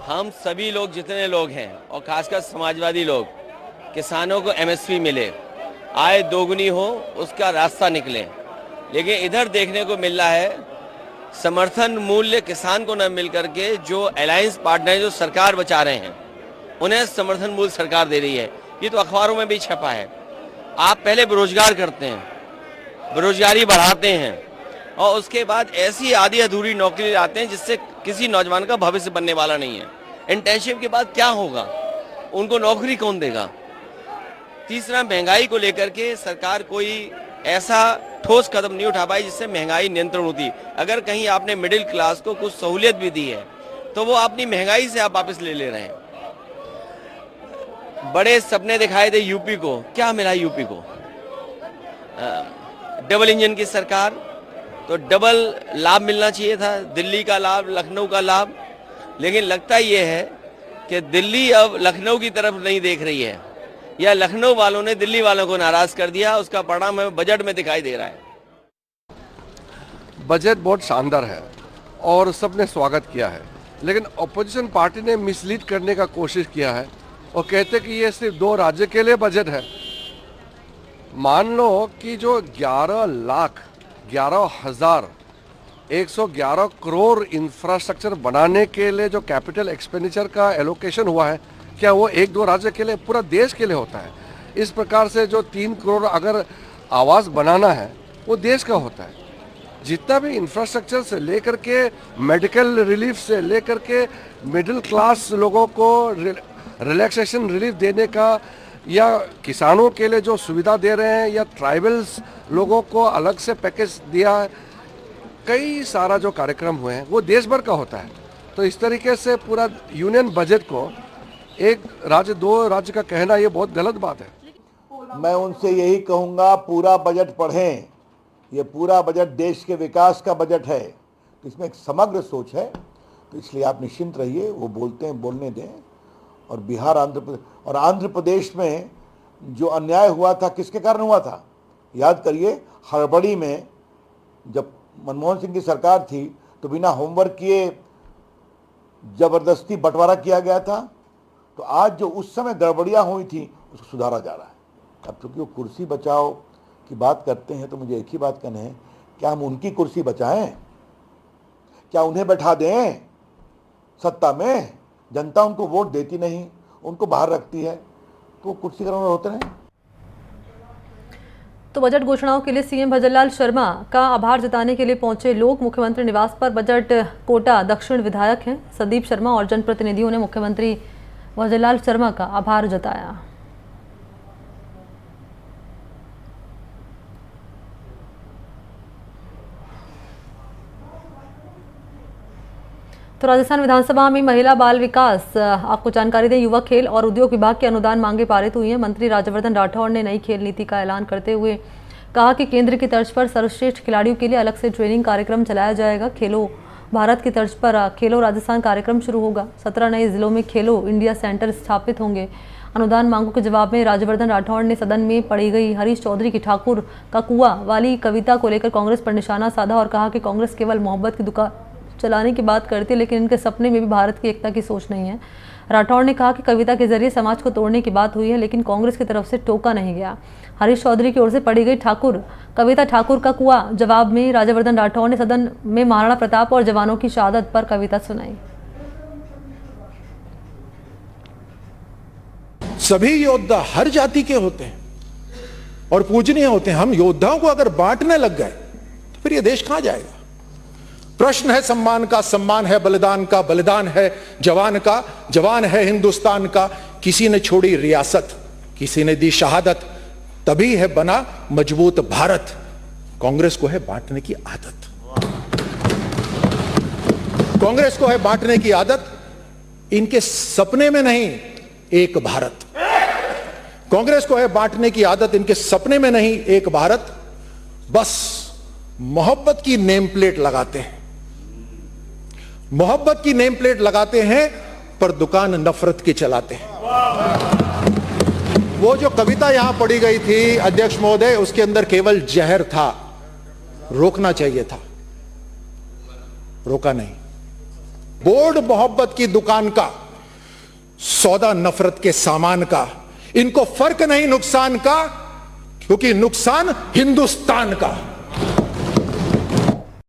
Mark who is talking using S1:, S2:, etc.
S1: हम सभी लोग जितने लोग हैं और खासकर समाजवादी लोग, किसानों को एमएसपी मिले, आय दोगुनी हो, उसका रास्ता निकले। लेकिन इधर देखने को मिल रहा है समर्थन मूल्य किसान को न मिल करके जो अलायंस पार्टनर जो सरकार बचा रहे हैं उन्हें समर्थन मूल्य सरकार दे रही है। ये तो अखबारों में भी छपा है। आप पहले बेरोजगार करते हैं, बेरोजगारी बढ़ाते हैं और उसके बाद ऐसी आधी अधूरी नौकरी लाते हैं जिससे किसी नौजवान का भविष्य बनने वाला नहीं है। इंटर्नशिप के बाद क्या होगा, उनको नौकरी कौन देगा। तीसरा, महंगाई को लेकर के सरकार कोई ऐसा ठोस कदम नहीं उठा पाई जिससे महंगाई नियंत्रण होती। अगर कहीं आपने मिडिल क्लास को कुछ सहूलियत भी दी है तो वो अपनी महंगाई से आप वापस ले रहे हैं। बड़े सपने दिखाए थे यूपी को, क्या मिला यूपी को? डबल इंजन की सरकार, तो डबल लाभ मिलना चाहिए था, दिल्ली का लाभ, लखनऊ का लाभ। लेकिन लगता ये है कि दिल्ली अब लखनऊ की तरफ नहीं देख रही है, या लखनऊ वालों ने दिल्ली वालों को नाराज कर दिया। उसका परिणाम हमें बजट में दिखाई दे रहा है।
S2: बजट बहुत शानदार है और सबने स्वागत किया है, लेकिन अपोजिशन पार्टी ने मिसलीड करने का कोशिश किया है और कहते कि ये सिर्फ 2 राज्य के लिए बजट है। मान लो कि जो 11,11 करोड़ इंफ्रास्ट्रक्चर बनाने के लिए जो कैपिटल एक्सपेंडिचर का एलोकेशन हुआ है, क्या वो 1-2 राज्य के लिए, पूरा देश के लिए होता है? इस प्रकार से जो 3 करोड़ अगर आवास बनाना है वो देश का होता है। जितना भी इंफ्रास्ट्रक्चर से लेकर के मेडिकल रिलीफ से लेकर के मिडिल क्लास लोगों को रिलैक्सेशन रिलीफ देने का, या किसानों के लिए जो सुविधा दे रहे हैं, या ट्राइबल्स लोगों को अलग से पैकेज दिया है, कई सारा जो कार्यक्रम हुए हैं वो देश भर का होता है। तो इस तरीके से पूरा यूनियन बजट को एक राज्य 2 राज्य का कहना ये बहुत गलत बात है।
S3: मैं उनसे यही कहूँगा, पूरा बजट पढ़ें। ये पूरा बजट देश के विकास का बजट है, तो इसमें एक समग्र सोच है। तो इसलिए आप निश्चिंत रहिए, वो बोलते हैं बोलने दें। और बिहार, आंध्र प्रदेश में जो अन्याय हुआ था, किसके कारण हुआ था? याद करिए, हड़बड़ी में जब मनमोहन सिंह की सरकार थी तो बिना होमवर्क किए जबरदस्ती बंटवारा किया गया था। तो आज जो उस समय गड़बड़ियाँ हुई थी उसको सुधारा जा रहा है। अब चूँकि वो कुर्सी बचाओ की बात करते हैं तो मुझे एक ही बात कहना है, क्या हम उनकी कुर्सी बचाएं? क्या उन्हें बैठा दें सत्ता में? जनता उनको वोट देती नहीं, उनको बाहर रखती है, तो कुर्सी ग्रहण होते हैं।
S4: तो बजट घोषणाओं के लिए सीएम भजनलाल शर्मा का आभार जताने के लिए पहुंचे लोग मुख्यमंत्री निवास पर। बजट कोटा दक्षिण विधायक हैं संदीप शर्मा और जनप्रतिनिधियों ने मुख्यमंत्री भजनलाल शर्मा का आभार जताया। तो राजस्थान विधानसभा में महिला बाल विकास, आपको जानकारी दें, युवा खेल और उद्योग विभाग की अनुदान मांगे पारित हुई हैं। मंत्री राज्यवर्धन राठौड़ ने नई खेल नीति का ऐलान करते हुए कहा कि केंद्र की तर्ज पर सर्वश्रेष्ठ खिलाड़ियों के लिए अलग से ट्रेनिंग कार्यक्रम चलाया जाएगा। खेलो भारत की तर्ज पर खेलो राजस्थान कार्यक्रम शुरू होगा। 17 नए जिलों में खेलो इंडिया सेंटर स्थापित होंगे। अनुदान मांगों के जवाब में राज्यवर्धन राठौड़ ने सदन में पढ़ी गई हरीश चौधरी की ठाकुर का कुआं वाली कविता को लेकर कांग्रेस पर निशाना साधा और कहा कि कांग्रेस केवल मोहब्बत की दुकान चलाने की बात करती है, लेकिन इनके सपने में भी भारत की एकता की सोच नहीं है। राठौड़ ने कहा कि कविता के जरिए समाज को तोड़ने की बात हुई है, लेकिन कांग्रेस की तरफ से टोका नहीं गया। हरीश चौधरी की ओर से पढ़ी गई कविता ठाकुर का कुआं जवाब में राज्यवर्धन राठौड़ ने सदन में महाराणा प्रताप और जवानों की शहादत पर कविता सुनाई।
S5: सभी योद्धा हर जाति के होते हैं और पूजनीय होते हैं। हम योद्धाओं को अगर बांटने लग गए तो फिर यह देश कहां जाएगा? प्रश्न है सम्मान का, सम्मान है बलिदान का, बलिदान है जवान का, जवान है हिंदुस्तान का। किसी ने छोड़ी रियासत, किसी ने दी शहादत, तभी है बना मजबूत भारत। कांग्रेस को है बांटने की आदत, कांग्रेस को है बांटने की आदत। इनके सपने में नहीं एक भारत, कांग्रेस को है बांटने की आदत, इनके सपने में नहीं एक भारत। बस मोहब्बत की नेम प्लेट लगाते हैं, मोहब्बत की नेम प्लेट लगाते हैं, पर दुकान नफरत की चलाते हैं। वो जो कविता यहां पढ़ी गई थी अध्यक्ष महोदय, उसके अंदर केवल जहर था, रोकना चाहिए था, रोका नहीं। बोर्ड मोहब्बत की दुकान का, सौदा नफरत के सामान का। इनको फर्क नहीं नुकसान का, क्योंकि नुकसान हिंदुस्तान का।